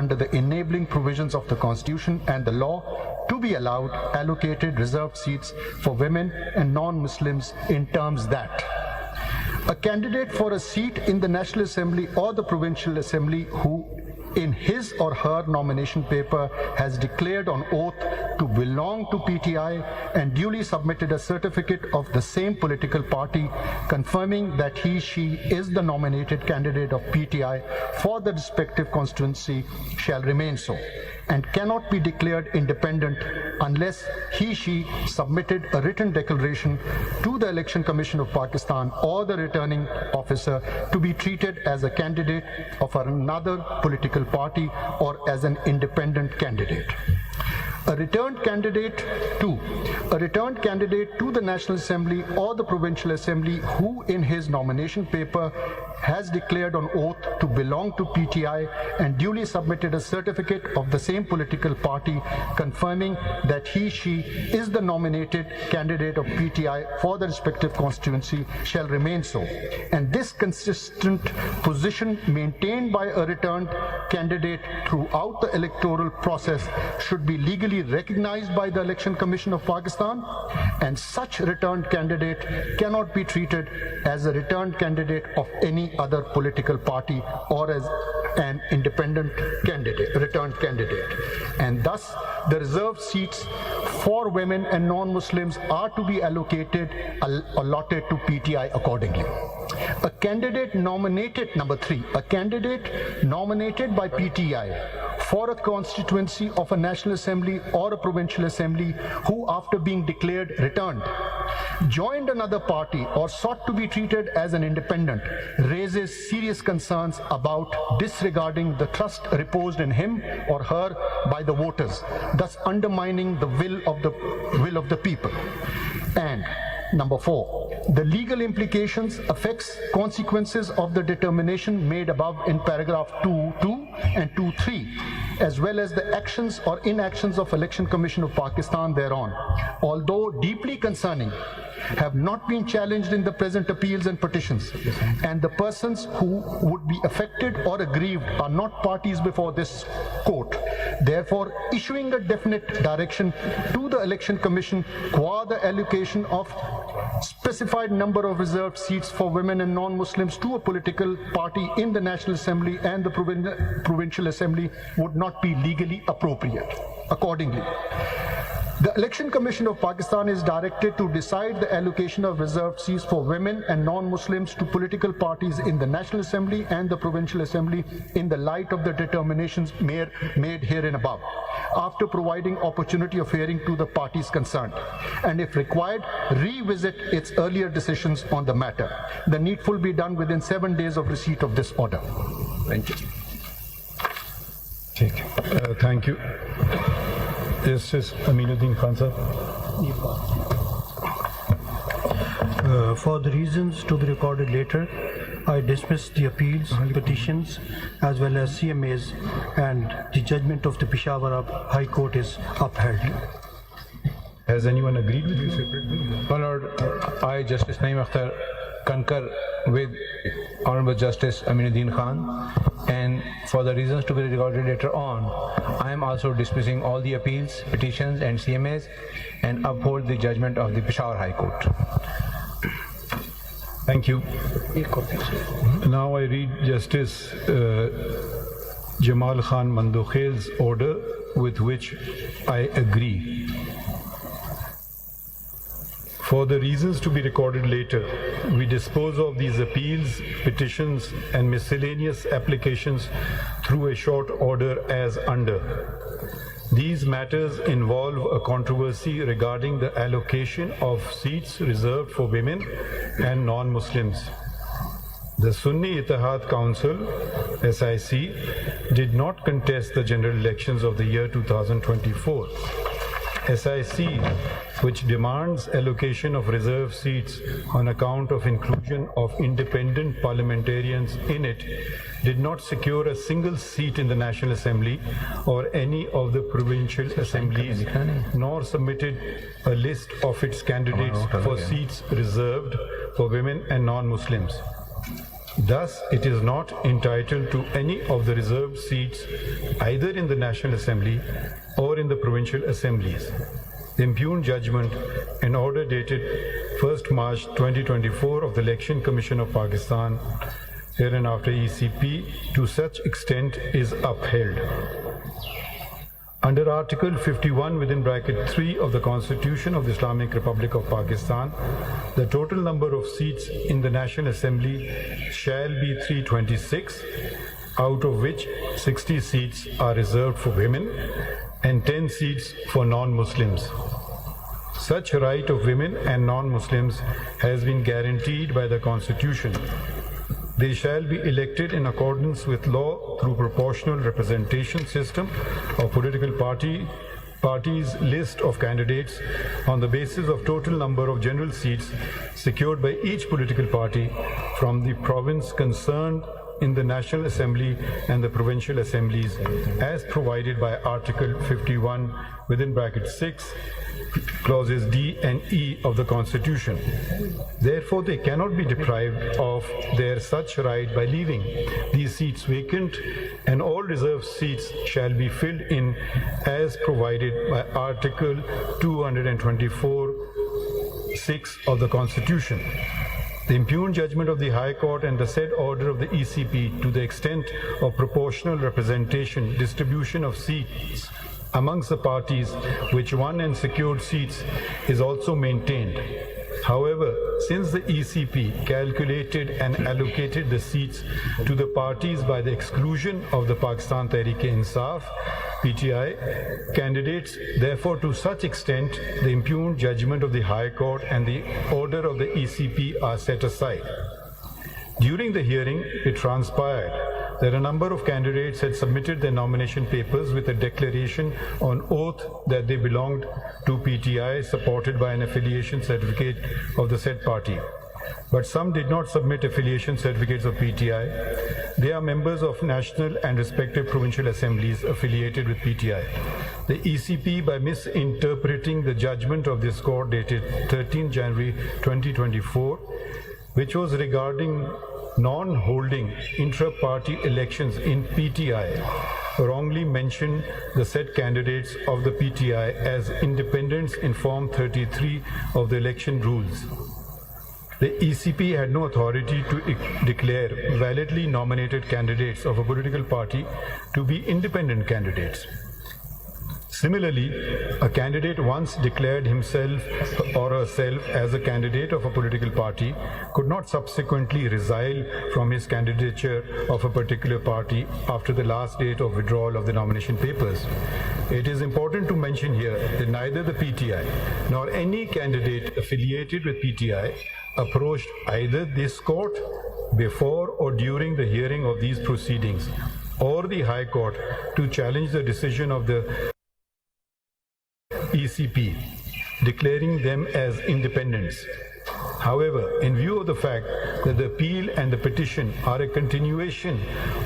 under the enabling provisions of the Constitution and the law to be allowed allocated reserved seats for women and non-Muslims in terms that a candidate for a seat in the National Assembly or the Provincial Assembly who in his or her nomination paper has declared on oath to belong to PTI and duly submitted a certificate of the same political party confirming that he/she is the nominated candidate of PTI for the respective constituency shall remain so and cannot be declared independent unless he/she submitted a written declaration to the Election Commission of Pakistan or the returning officer to be treated as a candidate of another political party or as an independent candidate. A returned candidate to the National Assembly or the Provincial Assembly who in his nomination paper has declared on oath to belong to PTI and duly submitted a certificate of the same political party confirming that he/she is the nominated candidate of PTI for the respective constituency shall remain so. And this consistent position maintained by a returned candidate throughout the electoral process should be legally recognized by the Election Commission of Pakistan, and such returned candidate cannot be treated as a returned candidate of any other political party or as an independent returned candidate. And thus, the reserved seats for women and non-Muslims are to be allotted to PTI accordingly. A candidate nominated, number 3, a candidate nominated by PTI for a constituency of a National Assembly or a Provincial Assembly who, after being declared returned, joined another party or sought to be treated as an independent, raises serious concerns about disregarding the trust reposed in him or her by the voters, thus undermining the will of the people. And number 4, the legal implications, effects, consequences of the determination made above in paragraph 2.2 and 2.3, as well as the actions or inactions of Election Commission of Pakistan thereon, although deeply concerning, have not been challenged in the present appeals and petitions, and the persons who would be affected or aggrieved are not parties before this court. Therefore, issuing a definite direction to the Election Commission qua the allocation of specified number of reserved seats for women and non-Muslims to a political party in the National Assembly and the Provincial Assembly would not be legally appropriate. Accordingly, the Election Commission of Pakistan is directed to decide the allocation of reserved seats for women and non-Muslims to political parties in the National Assembly and the Provincial Assembly in the light of the determinations made herein above, after providing opportunity of hearing to the parties concerned, and if required, revisit its earlier decisions on the matter. The needful be done within 7 days of receipt of this order. Thank you. Thank you. Justice Aminuddin Khan sir. For the reasons to be recorded later, I dismiss the appeals, petitions, as well as CMAs, and the judgment of the Peshawar High Court is upheld. Has anyone agreed with you? My Lord, I, Justice Naeem Akhtar, concur with Honorable Justice Aminuddin Khan, and for the reasons to be recorded later on, I am also dismissing all the appeals, petitions and CMAs and uphold the judgment of the Peshawar High Court. Thank you. Now I read Justice Jamal Khan Mandokhel's order with which I agree. For the reasons to be recorded later, we dispose of these appeals, petitions, and miscellaneous applications through a short order as under. These matters involve a controversy regarding the allocation of seats reserved for women and non-Muslims. The Sunni Ittihad Council, SIC, did not contest the general elections of the year 2024. SIC, which demands allocation of reserved seats on account of inclusion of independent parliamentarians in it, did not secure a single seat in the National Assembly or any of the provincial assemblies, nor submitted a list of its candidates for seats reserved for women and non-Muslims. Thus, it is not entitled to any of the reserved seats either in the National Assembly or in the provincial assemblies. The impugned judgment and order dated 1st March 2024 of the Election Commission of Pakistan, hereinafter ECP, to such extent is upheld. Under Article 51 within bracket 3 of the Constitution of the Islamic Republic of Pakistan, the total number of seats in the National Assembly shall be 326, out of which 60 seats are reserved for women and 10 seats for non-Muslims. Such right of women and non-Muslims has been guaranteed by the Constitution. They shall be elected in accordance with law through proportional representation system of political parties list of candidates on the basis of total number of general seats secured by each political party from the province concerned in the National Assembly and the provincial assemblies as provided by Article 51 within bracket 6 clauses D and E of the Constitution. Therefore, they cannot be deprived of their such right by leaving these seats vacant, and all reserved seats shall be filled in as provided by Article 224(6) of the Constitution. The impugned judgment of the High Court and the said order of the ECP to the extent of proportional representation, distribution of seats amongst the parties which won and secured seats is also maintained. However, since the ECP calculated and allocated the seats to the parties by the exclusion of the Pakistan Tehreek-e-Insaf (PTI) candidates, therefore to such extent the impugned judgment of the High Court and the order of the ECP are set aside. During the hearing, it transpired that a number of candidates had submitted their nomination papers with a declaration on oath that they belonged to PTI, supported by an affiliation certificate of the said party. But some did not submit affiliation certificates of PTI. They are members of national and respective provincial assemblies affiliated with PTI. The ECP, by misinterpreting the judgment of this court dated 13 January 2024, which was regarding non-holding intra-party elections in PTI, wrongly mentioned the said candidates of the PTI as independents in Form 33 of the election rules. The ECP had no authority to declare validly nominated candidates of a political party to be independent candidates. Similarly, a candidate once declared himself or herself as a candidate of a political party could not subsequently resile from his candidature of a particular party after the last date of withdrawal of the nomination papers. It is important to mention here that neither the PTI nor any candidate affiliated with PTI approached either this court before or during the hearing of these proceedings or the High Court to challenge the decision of the ECP, declaring them as independents. However, in view of the fact that the appeal and the petition are a continuation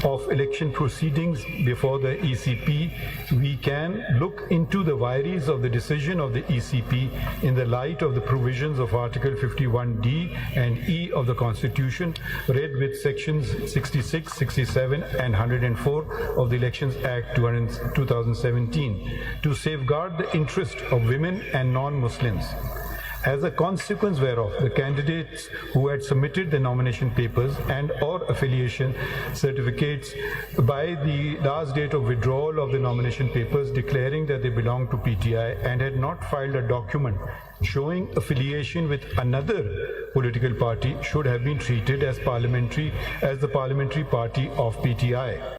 of election proceedings before the ECP, we can look into the vires of the decision of the ECP in the light of the provisions of Article 51D and E of the Constitution, read with sections 66, 67 and 104 of the Elections Act 2017 to safeguard the interest of women and non-Muslims. As a consequence whereof, the candidates who had submitted their nomination papers and or affiliation certificates by the last date of withdrawal of the nomination papers declaring that they belong to PTI and had not filed a document showing affiliation with another political party should have been treated as the parliamentary party of PTI.